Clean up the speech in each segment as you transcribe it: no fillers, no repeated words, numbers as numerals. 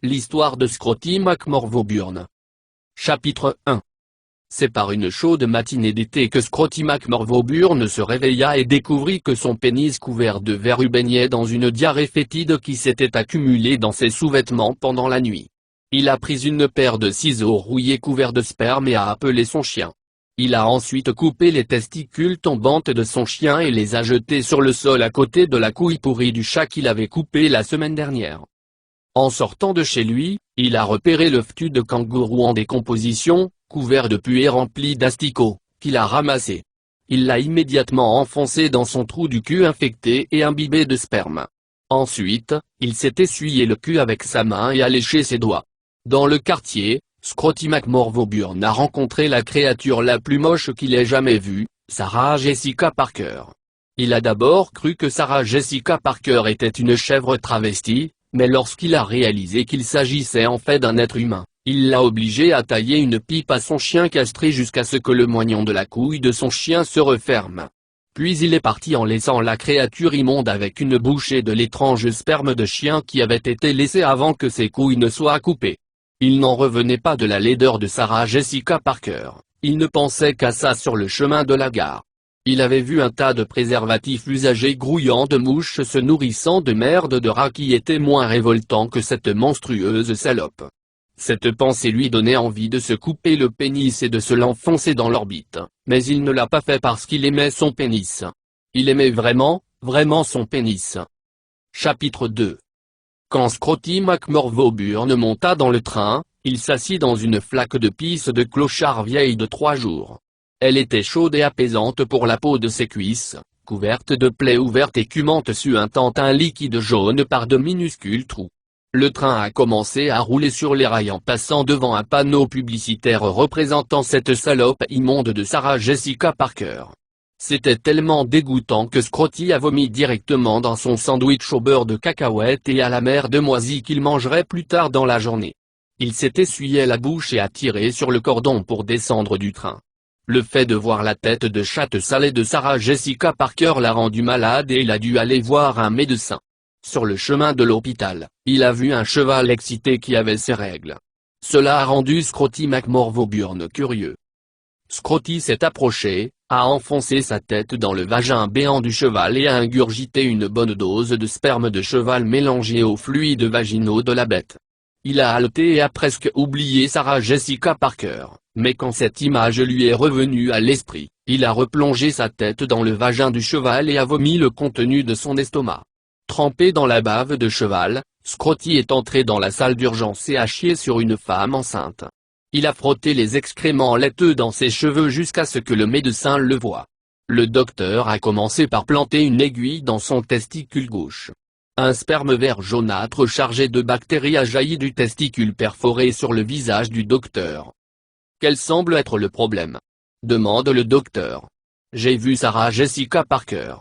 L'histoire de Scotty McMurdo-Burn. Chapitre 1. C'est par une chaude matinée d'été que Scotty McMurdo-Burn se réveilla et découvrit que son pénis couvert de verrues baignait dans une diarrhée fétide qui s'était accumulée dans ses sous-vêtements pendant la nuit. Il a pris une paire de ciseaux rouillés couverts de sperme et a appelé son chien. Il a ensuite coupé les testicules tombantes de son chien et les a jetés sur le sol à côté de la couille pourrie du chat qu'il avait coupé la semaine dernière. En sortant de chez lui, il a repéré le fœtus de kangourou en décomposition, couvert de puits et rempli d'asticots, qu'il a ramassé. Il l'a immédiatement enfoncé dans son trou du cul infecté et imbibé de sperme. Ensuite, il s'est essuyé le cul avec sa main et a léché ses doigts. Dans le quartier, Scotty McMurdo-Burn a rencontré la créature la plus moche qu'il ait jamais vue, Sarah Jessica Parker. Il a d'abord cru que Sarah Jessica Parker était une chèvre travestie, mais lorsqu'il a réalisé qu'il s'agissait en fait d'un être humain, il l'a obligé à tailler une pipe à son chien castré jusqu'à ce que le moignon de la couille de son chien se referme. Puis il est parti en laissant la créature immonde avec une bouchée de l'étrange sperme de chien qui avait été laissé avant que ses couilles ne soient coupées. Il n'en revenait pas de la laideur de Sarah Jessica Parker, il ne pensait qu'à ça sur le chemin de la gare. Il avait vu un tas de préservatifs usagés grouillant de mouches se nourrissant de merde de rat qui était moins révoltant que cette monstrueuse salope. Cette pensée lui donnait envie de se couper le pénis et de se l'enfoncer dans l'orbite, mais il ne l'a pas fait parce qu'il aimait son pénis. Il aimait vraiment, vraiment son pénis. Chapitre 2. Quand Scotty McMurdo-Burn monta dans le train, il s'assit dans une flaque de pisse de clochard vieille de 3 jours. Elle était chaude et apaisante pour la peau de ses cuisses, couverte de plaies ouvertes et écumantes suintant un liquide jaune par de minuscules trous. Le train a commencé à rouler sur les rails en passant devant un panneau publicitaire représentant cette salope immonde de Sarah Jessica Parker. C'était tellement dégoûtant que Scotty a vomi directement dans son sandwich au beurre de cacahuète et à la merde moisie qu'il mangerait plus tard dans la journée. Il s'est essuyé la bouche et a tiré sur le cordon pour descendre du train. Le fait de voir la tête de chatte salée de Sarah Jessica Parker l'a rendu malade et il a dû aller voir un médecin. Sur le chemin de l'hôpital, il a vu un cheval excité qui avait ses règles. Cela a rendu Scotty McMurdo-Burn curieux. Scotty s'est approché, a enfoncé sa tête dans le vagin béant du cheval et a ingurgité une bonne dose de sperme de cheval mélangé aux fluides vaginaux de la bête. Il a haleté et a presque oublié Sarah Jessica Parker, mais quand cette image lui est revenue à l'esprit, il a replongé sa tête dans le vagin du cheval et a vomi le contenu de son estomac. Trempé dans la bave de cheval, Scotty est entré dans la salle d'urgence et a chié sur une femme enceinte. Il a frotté les excréments laiteux dans ses cheveux jusqu'à ce que le médecin le voie. Le docteur a commencé par planter une aiguille dans son testicule gauche. Un sperme vert jaunâtre chargé de bactéries a jailli du testicule perforé sur le visage du docteur. Quel semble être le problème? Demande le docteur. J'ai vu Sarah Jessica Parker.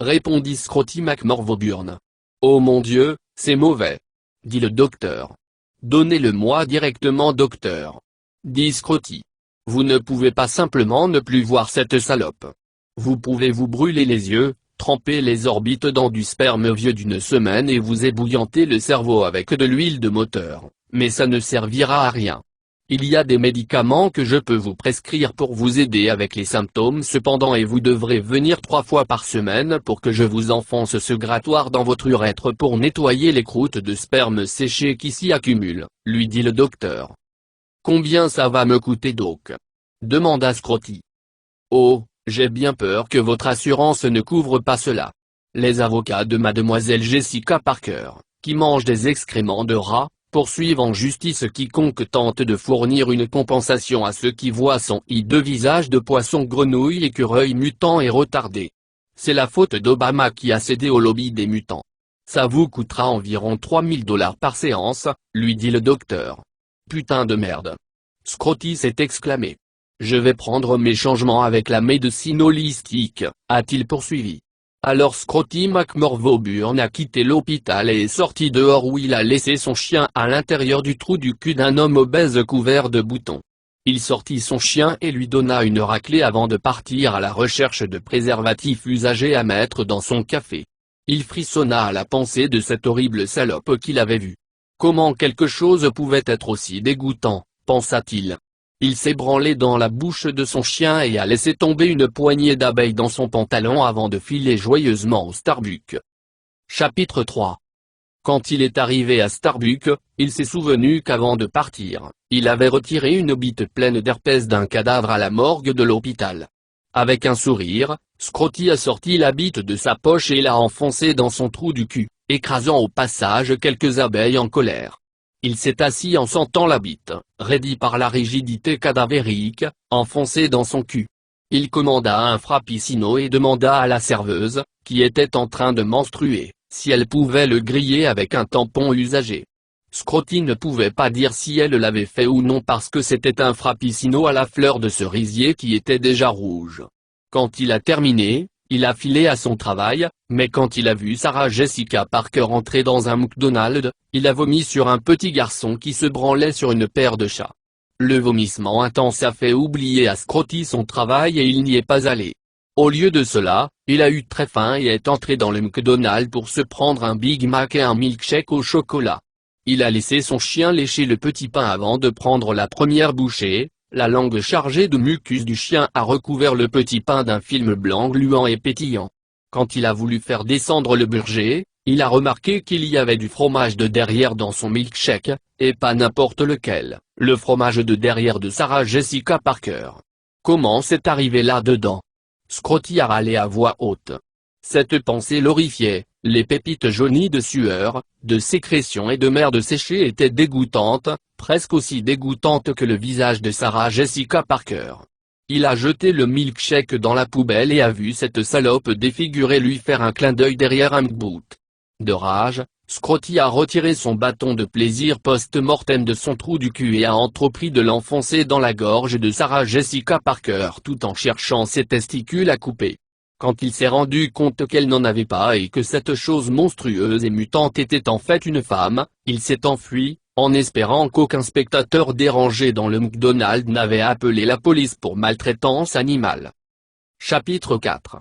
Répondit Scotty McMurdo-Burn. Oh mon Dieu, c'est mauvais. Dit le docteur. Donnez-le-moi directement docteur. Dit Scotty. Vous ne pouvez pas simplement ne plus voir cette salope. Vous pouvez vous brûler les yeux, tremper les orbites dans du sperme vieux d'une semaine et vous ébouillanter le cerveau avec de l'huile de moteur, mais ça ne servira à rien. Il y a des médicaments que je peux vous prescrire pour vous aider avec les symptômes cependant et vous devrez venir 3 fois par semaine pour que je vous enfonce ce grattoir dans votre urètre pour nettoyer les croûtes de sperme séchées qui s'y accumulent, lui dit le docteur. Combien ça va me coûter donc? Demanda Scotty. Oh, j'ai bien peur que votre assurance ne couvre pas cela. Les avocats de mademoiselle Jessica Parker, qui mangent des excréments de rats, poursuivent en justice quiconque tente de fournir une compensation à ceux qui voient son hideux visage de poisson grenouille écureuil mutant et retardé. C'est la faute d'Obama qui a cédé au lobby des mutants. Ça vous coûtera environ $3000 par séance, lui dit le docteur. Putain de merde. Scotty s'est exclamé. Je vais prendre mes changements avec la médecine holistique, a-t-il poursuivi. Alors Scotty McMurdo-Burn a quitté l'hôpital et est sorti dehors où il a laissé son chien à l'intérieur du trou du cul d'un homme obèse couvert de boutons. Il sortit son chien et lui donna une raclée avant de partir à la recherche de préservatifs usagés à mettre dans son café. Il frissonna à la pensée de cette horrible salope qu'il avait vue. Comment quelque chose pouvait être aussi dégoûtant, pensa-t-il. Il s'est branlé dans la bouche de son chien et a laissé tomber une poignée d'abeilles dans son pantalon avant de filer joyeusement au Starbucks. Chapitre 3. Quand il est arrivé à Starbucks, il s'est souvenu qu'avant de partir, il avait retiré une bite pleine d'herpès d'un cadavre à la morgue de l'hôpital. Avec un sourire, Scotty a sorti la bite de sa poche et l'a enfoncée dans son trou du cul, écrasant au passage quelques abeilles en colère. Il s'est assis en sentant la bite, raidie par la rigidité cadavérique, enfoncée dans son cul. Il commanda un frappuccino et demanda à la serveuse, qui était en train de menstruer, si elle pouvait le griller avec un tampon usagé. Scotty ne pouvait pas dire si elle l'avait fait ou non parce que c'était un frappuccino à la fleur de cerisier qui était déjà rouge. Quand il a terminé, il a filé à son travail, mais quand il a vu Sarah Jessica Parker entrer dans un McDonald's, il a vomi sur un petit garçon qui se branlait sur une paire de chats. Le vomissement intense a fait oublier à Scotty son travail et il n'y est pas allé. Au lieu de cela, il a eu très faim et est entré dans le McDonald's pour se prendre un Big Mac et un milkshake au chocolat. Il a laissé son chien lécher le petit pain avant de prendre la première bouchée. La langue chargée de mucus du chien a recouvert le petit pain d'un film blanc gluant et pétillant. Quand il a voulu faire descendre le burger, il a remarqué qu'il y avait du fromage de derrière dans son milkshake, et pas n'importe lequel, le fromage de derrière de Sarah Jessica Parker. Comment c'est arrivé là-dedans? Scotty a râlé à voix haute. Cette pensée l'horrifiait, les pépites jaunies de sueur, de sécrétion et de merde séchée étaient dégoûtantes, presque aussi dégoûtantes que le visage de Sarah Jessica Parker. Il a jeté le milkshake dans la poubelle et a vu cette salope défigurée lui faire un clin d'œil derrière un boot. De rage, Scotty a retiré son bâton de plaisir post-mortem de son trou du cul et a entrepris de l'enfoncer dans la gorge de Sarah Jessica Parker tout en cherchant ses testicules à couper. Quand il s'est rendu compte qu'elle n'en avait pas et que cette chose monstrueuse et mutante était en fait une femme, il s'est enfui, en espérant qu'aucun spectateur dérangé dans le McDonald's n'avait appelé la police pour maltraitance animale. Chapitre 4.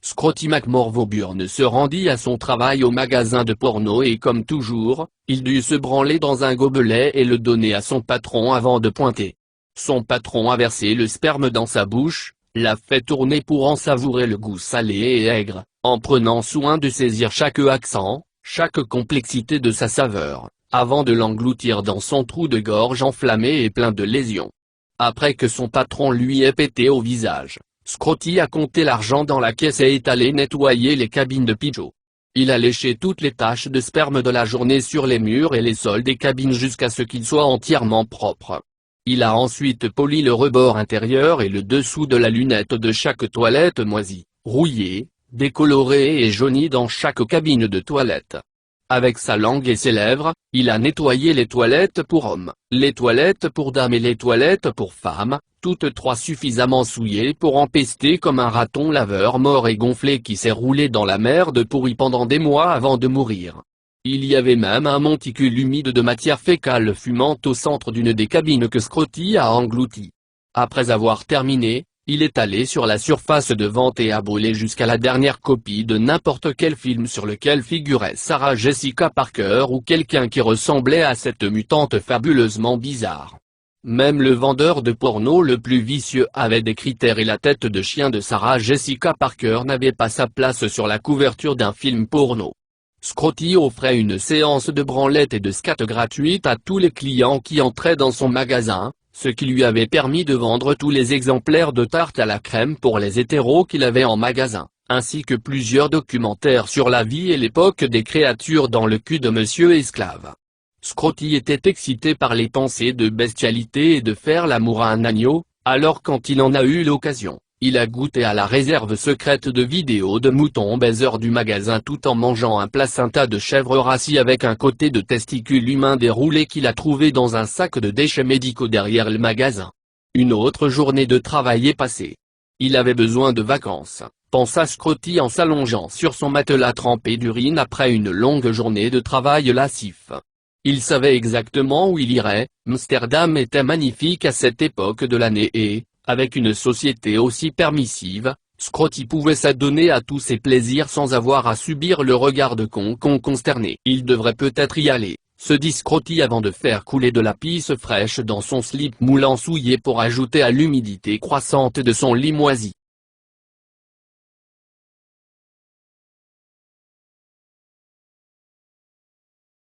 Scotty McMorvoburn se rendit à son travail au magasin de porno et comme toujours, il dut se branler dans un gobelet et le donner à son patron avant de pointer. Son patron a versé le sperme dans sa bouche, l'a fait tourner pour en savourer le goût salé et aigre, en prenant soin de saisir chaque accent, chaque complexité de sa saveur, avant de l'engloutir dans son trou de gorge enflammé et plein de lésions. Après que son patron lui ait pété au visage, Scotty a compté l'argent dans la caisse et est allé nettoyer les cabines de Pigeot. Il a léché toutes les taches de sperme de la journée sur les murs et les sols des cabines jusqu'à ce qu'ils soient entièrement propres. Il a ensuite poli le rebord intérieur et le dessous de la lunette de chaque toilette moisie, rouillée, décolorée et jaunie dans chaque cabine de toilette. Avec sa langue et ses lèvres, il a nettoyé les toilettes pour hommes, les toilettes pour dames et les toilettes pour femmes, toutes trois suffisamment souillées pour empester comme un raton laveur mort et gonflé qui s'est roulé dans la merde pourrie pendant des mois avant de mourir. Il y avait même un monticule humide de matière fécale fumante au centre d'une des cabines que Scotty a englouti. Après avoir terminé, il est allé sur la surface de vente et a brûlé jusqu'à la dernière copie de n'importe quel film sur lequel figurait Sarah Jessica Parker ou quelqu'un qui ressemblait à cette mutante fabuleusement bizarre. Même le vendeur de porno le plus vicieux avait des critères et la tête de chien de Sarah Jessica Parker n'avait pas sa place sur la couverture d'un film porno. Scotty offrait une séance de branlette et de scat gratuite à tous les clients qui entraient dans son magasin, ce qui lui avait permis de vendre tous les exemplaires de tarte à la crème pour les hétéros qu'il avait en magasin, ainsi que plusieurs documentaires sur la vie et l'époque des créatures dans le cul de Monsieur Esclave. Scotty était excité par les pensées de bestialité et de faire l'amour à un agneau, alors quand il en a eu l'occasion. Il a goûté à la réserve secrète de vidéos de moutons baiseurs du magasin tout en mangeant un placenta de chèvre rassis avec un côté de testicule humain déroulé qu'il a trouvé dans un sac de déchets médicaux derrière le magasin. Une autre journée de travail est passée. Il avait besoin de vacances, pensa Scotty en s'allongeant sur son matelas trempé d'urine après une longue journée de travail lascif. Il savait exactement où il irait, Amsterdam était magnifique à cette époque de l'année et, avec une société aussi permissive, Scotty pouvait s'adonner à tous ses plaisirs sans avoir à subir le regard de con consterné. Il devrait peut-être y aller, se dit Scotty avant de faire couler de la pisse fraîche dans son slip moulant souillé pour ajouter à l'humidité croissante de son lit moisi.